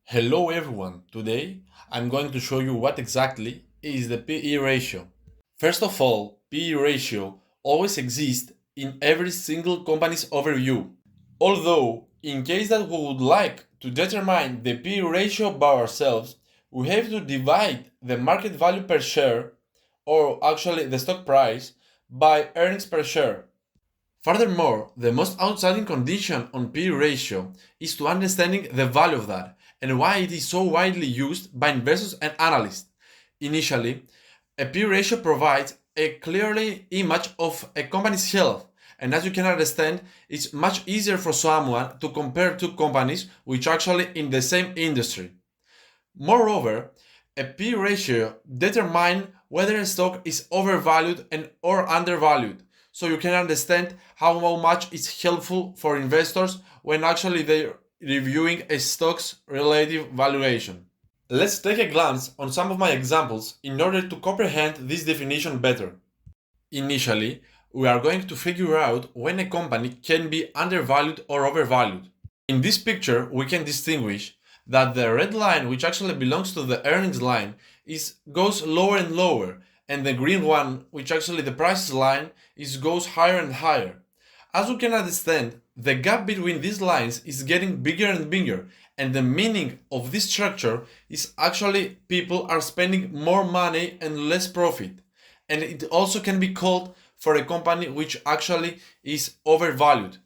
Hello everyone, today I'm going to show you what exactly is the PE ratio. First of all, PE ratio always exists in every single company's overview. Although, in case that we would like to determine the PE ratio by ourselves, we have to divide the market value per share, or actually the stock price, by earnings per share. Furthermore, the most outstanding condition on P/E ratio is to understanding the value of that and why it is so widely used by investors and analysts. Initially, a P/E ratio provides a clearly image of a company's health, and as you can understand, it's much easier for someone to compare two companies which are actually in the same industry. Moreover, a P/E ratio determines whether a stock is overvalued and or undervalued, so you can understand how much it's helpful for investors when actually they're reviewing a stock's relative valuation. Let's take a glance on some of my examples in order to comprehend this definition better. Initially, we are going to figure out when a company can be undervalued or overvalued. In this picture, we can distinguish that the red line, which actually belongs to the earnings line, goes lower and lower, and the green one, which actually the prices line, goes higher and higher. As we can understand, the gap between these lines is getting bigger and bigger, and the meaning of this structure is actually people are spending more money and less profit. And it also can be called for a company which actually is overvalued.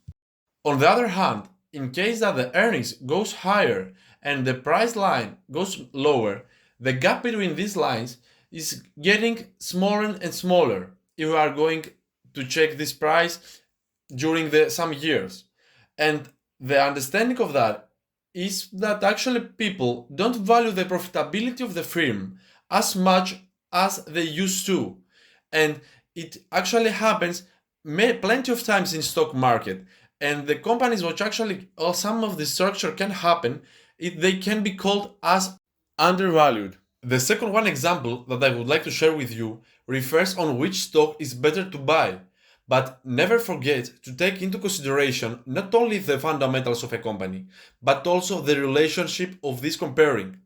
On the other hand, in case that the earnings goes higher and the price line goes lower, the gap between these lines is getting smaller and smaller if we are going to check this price during some years. And the understanding of that is that actually people don't value the profitability of the firm as much as they used to. And it actually happens plenty of times in stock market, and the companies which actually some of the structure can happen, they can be called as undervalued. The second one example that I would like to share with you refers on which stock is better to buy, but never forget to take into consideration not only the fundamentals of a company, but also the relationship of this comparing.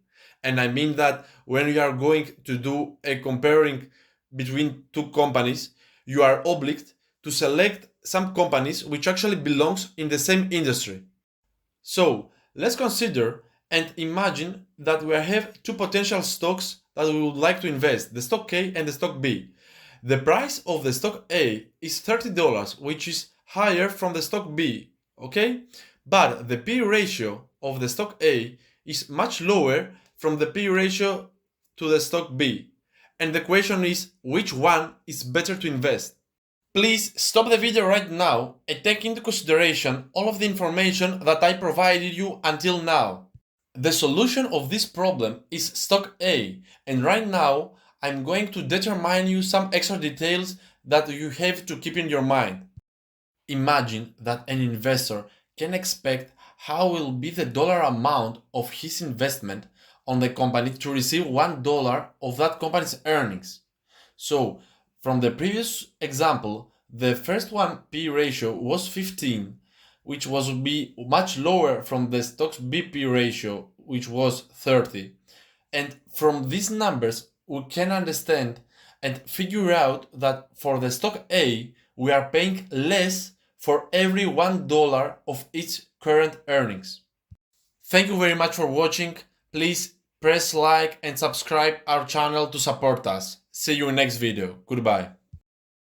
And I mean that when you are going to do a comparing between two companies, you are obliged to select some companies which actually belongs in the same industry. So let's consider and imagine that we have two potential stocks that we would like to invest, the stock A and the stock B. The price of the stock A is $30, which is higher from the stock B, okay? But the P ratio of the stock A is much lower from the P ratio to the stock B. And the question is, which one is better to invest? Please stop the video right now and take into consideration all of the information that I provided you until now. The solution of this problem is stock A, and right now I'm going to determine you some extra details that you have to keep in your mind. Imagine that an investor can expect how will be the dollar amount of his investment on the company to receive $1 of that company's earnings. So, from the previous example, the first one P ratio was 15, which would be much lower from the stock's BP ratio, which was 30. And from these numbers, we can understand and figure out that for the stock A, we are paying less for every $1 of its current earnings. Thank you very much for watching. Please press like and subscribe our channel to support us. See you in next video. Goodbye.